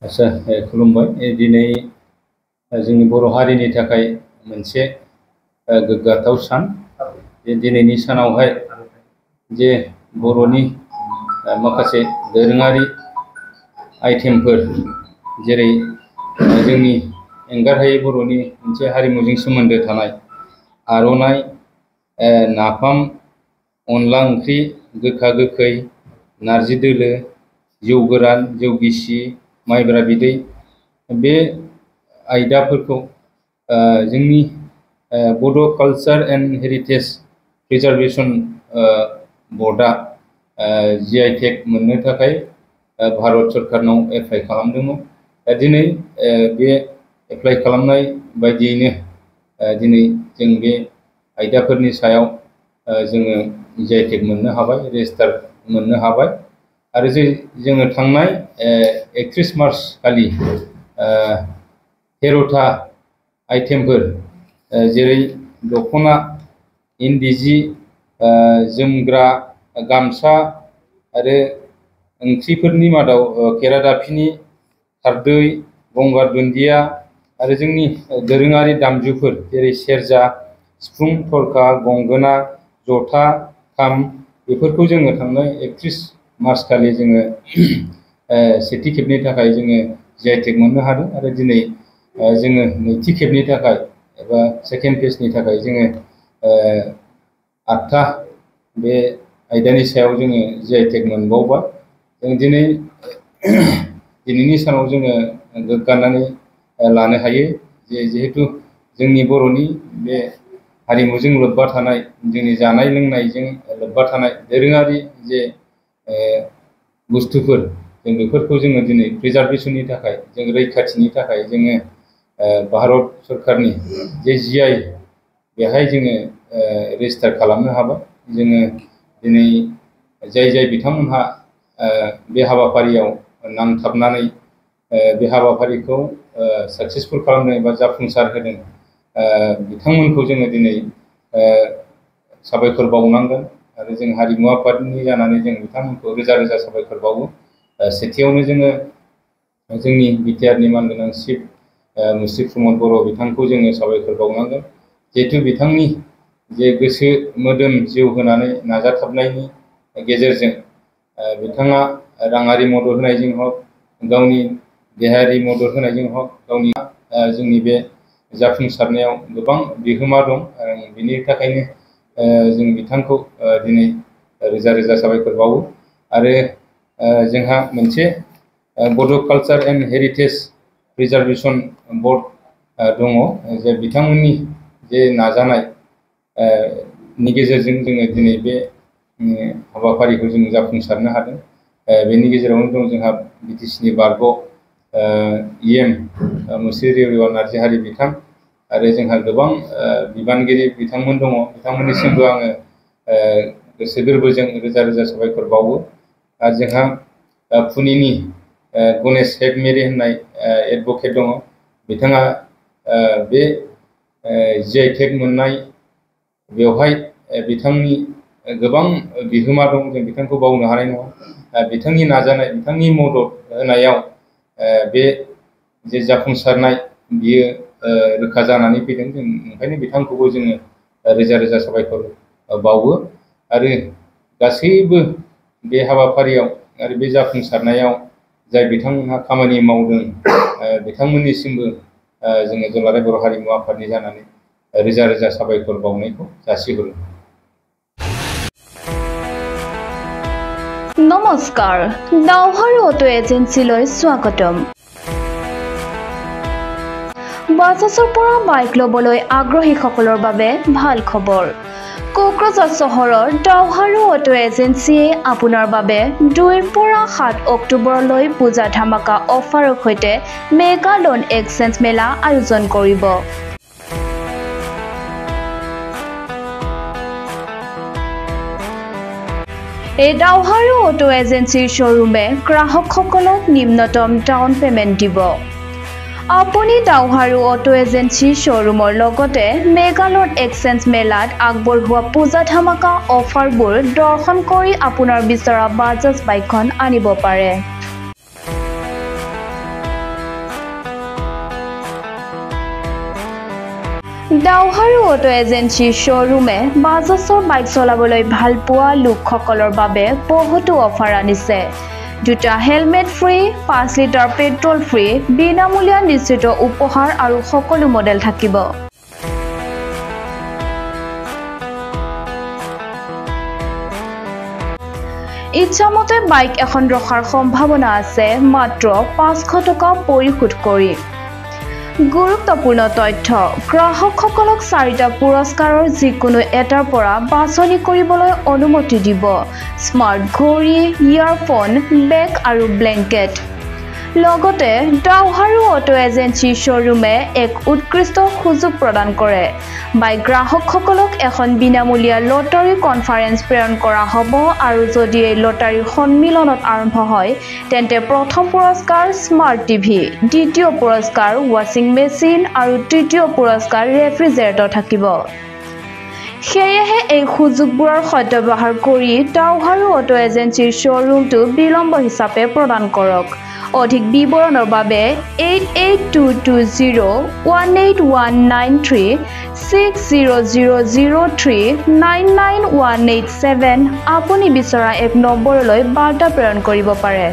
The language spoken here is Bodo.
आच्छा खुलुमबाय दिनै जोंनि बर' हारिनि थाखाय मोनसे गोग्गाथाव सान दिनैनि सानावहाय जे बर'नि माखासे दोरोङारि आइटेमफोर जेरै जोंनि एंगारहायै बर'नि मोनसे हारिमुजों सोमोन्दो थानाय आर'नाइ नाफाम अनला ओंख्रि गोखा गोखै नारजि दोलो जौ गोरान जौ गिसि माइब्रा बिदै बे आयदाफोरखौ जोंनि बड' कालचार एन्ड हेरिटेज प्रिजार्भेसन बर्डआ GI टेग मोननो थाखाय भारत सरकारनाव एप्लाइ खालामदोंमोन। दिनै बे एप्लाइ खालामनाय बायदियैनो दिनै जों बे आयदाफोरनि सायाव जोङो GI टेग मोननो हाबाय, रेजिस्टार मोननो हाबाय आरो जोङो थांनाय 31 मार्च खालि 13टा आइटेमफोर जेरै दख'ना इन्दि जि जोमग्रा गामसा आरो ओंख्रिफोरनि मादाव खेरादाफिनि खारदै गंगार दुन्दिया आरो जोंनि दोरोङारि दामजुफोर जेरै सेरजा सिफुं थरखा गंगोना जथा खाम बेफोरखौ जोङो थांनाय 31 मार्च खालि जोङो सेथि खेबनि थाखाय जोङो GI टेग मोननो हादों आरो दिनै जोङो नैथि खेबनि थाखाय एबा सेकेन्ड फेजनि थाखाय जोङो 8टा बे आयदानि सायाव जोङो GI टेग मोनबावबाय। जों दिनैनि सानाव जोङो गोग्गानानै लानो हायो जिहेतु जोंनि बर'नि बे हारिमुजों लोब्बा थानाय जोंनि जानाय लोंनायजों लोब्बा थानाय दोरोङारि जे बुस्थुफोर जों बेफोरखौ जोङो दिनै प्रिजार्भेसननि थाखाय जों रैखाथिनि थाखाय जोङो भारत सरकारनि जे GI बेहाय जोङो रेजिस्टार खालामनो हाबाय। जोङो दिनै जाय बिथांमोनहा बे हाबाफारियाव नांथाबनानै बे हाबाफारिखौ साक्सेसफुल खालामनो एबा जाफुंसार होदों बिथांमोनखौ जोङो दिनै साबायखर बावनांगोन आरो जों हारिमु आफादनि जानानै जों बिथांमोनखौ रोजा रोजा साबायखर बावो। सेथियावनो जोङो जोंनि बिटिआरनि मानगोनां चिफ मुस्रि प्रमद बर' बिथांखौ जोङो साबायखर बावनांगोन जिहेतु बिथांनि जे गोसो मोदोम जिउ होनानै नाजाथाबनायनि गेजेरजों बिथाङा राङारि मदद होनायजों हक गावनि देहायारि मदद होनायजों हक गावनि जोंनि बे जाफुंसारनायाव गोबां बिहोमा दं। बिनि थाखायनो जों बिथांखौ दिनै रोजा रोजा साबायखर बावो आरो जोंहा मोनसे बड' कालचार एन्ड हेरिटेज प्रिजार्भेसन बर्ड दङ जे बिथांमोननि जे नाजानाय नि गेजेरजों जोङो दिनै बे हाबाफारिखौ जों जाफुंसारनो हादों। बेनि गेजेरावनो दं जोंहा BTCनि बारग' EM मुस्रि रेवरिया नार्जारि बिथां आरो जोंहा गोबां बिबानगिरि बिथांमोन दङ बिथांमोननिसिमबो आङो गोसो गोरबोजों रोजा रोजा साबायखर बावो। आरो जोंहा पुनेनि गणेश हेगमेरे होननाय एडभकेट दङ बिथाङा बे GI टेग मोननाय बेवहाय बिथांनि गोबां बिहोमा दं जों बिथांखौ बावनो हानाय नङा। बिथांनि नाजानाय बिथांनि मदद होनायाव बे जे जाफुंसारनाय बियो रोखा जानानै फैदों। जों ओंखायनो बिथांखौबो जोङो रोजा रोजा साबायखर बावो आरो गासैबो बे हाबाफारियाव आरो बे जाफुंसारनायाव जाय बिथांमोनहा खामानि मावदों बिथांमोननिसिमबो जोङो दुलाराय बर' हारिमु आफादनि जानानै रोजा रोजा साबायखर बावनायखौ जासिहरो। নমস্কাৰ ডাউহাৰু অটো এজেন্সীলৈ স্বাগতম। বাজাজৰ পৰা বাইক ল'বলৈ আগ্ৰহীসকলৰ বাবে ভাল খবৰ। কোকৰাঝাৰ চহৰৰ ডাউহাৰু অটো এজেন্সীয়ে আপোনাৰ বাবে 2ৰ পৰা 7 অক্টোবৰলৈ পূজা ধামাকা অফাৰৰ সৈতে মেগা লোন এক্সচেঞ্জ মেলা আয়োজন কৰিব। এই ডাউহাৰু অটো এজেন্সীৰ শ্বৰুমে গ্ৰাহকসকলক নিম্নতম ডাউন পেমেণ্ট দিব। আপুনি ডাউহাৰু অটো এজেন্সীৰ শ্বৰুমৰ লগতে মেগা লোন এক্সচেঞ্জ মেলাত আগবঢ়োৱা পূজা ধামাকা অফাৰবোৰ দৰ্শন কৰি আপোনাৰ বিচৰা বাজাজ বাইকখন আনিব পাৰে। ডাউহাৰু অটো এজেন্সি শ্ব'ৰুমে বাজাজৰ বাইক চলাবলৈ ভাল পোৱা লোকসকলৰ বাবে বহুতো অফাৰ আনিছে। 2টা helmet free, 5 litre petrol free, বিনামূলীয়া নিশ্চিত উপহাৰ আৰু সকলো মডেল থাকিব। ইচ্ছামতে বাইক এখন ৰখাৰ সম্ভাৱনা আছে মাত্ৰ 500 টকা পৰিশোধ কৰি। গুৰুত্বপূৰ্ণ তথ্য, গ্ৰাহকসকলক 4টা পুৰস্কাৰৰ যিকোনো এটাৰ পৰা বাছনি কৰিবলৈ অনুমতি দিব। স্মাৰ্ট ঘড়ী, ইয়াৰফোন, বেগ আৰু ব্লেংকেট। লগতে ডাউহাৰু অটো এজেন্সি শ্ব'ৰুমে এক উৎকৃষ্ট সুযোগ প্ৰদান কৰে। বাইক গ্ৰাহকসকলক এখন বিনামূলীয়া লটাৰী কনফাৰেন্স প্ৰেৰণ কৰা হ'ব আৰু যদি এই লটাৰীৰ সন্মিলনত আৰম্ভ হয় তেন্তে প্ৰথম পুৰস্কাৰ স্মাৰ্ট টিভি, দ্বিতীয় পুৰস্কাৰ ৱাশ্বিং মেচিন আৰু তৃতীয় পুৰস্কাৰ ৰেফ্ৰিজাৰেটৰ থাকিব। সেয়েহে এই সুযোগবোৰৰ সদ্ব্যৱহাৰ কৰি ডাউহাৰু অটো এজেন্সিৰ শ্ব'ৰুমটো বিলম্ব হিচাপে প্ৰদান কৰক। অধিক বিৱৰণৰ বাবে 8822018193 600003 99187 আপুনি বিচৰা এক নম্বৰলৈ বাৰ্তা প্ৰেৰণ কৰিব পাৰে।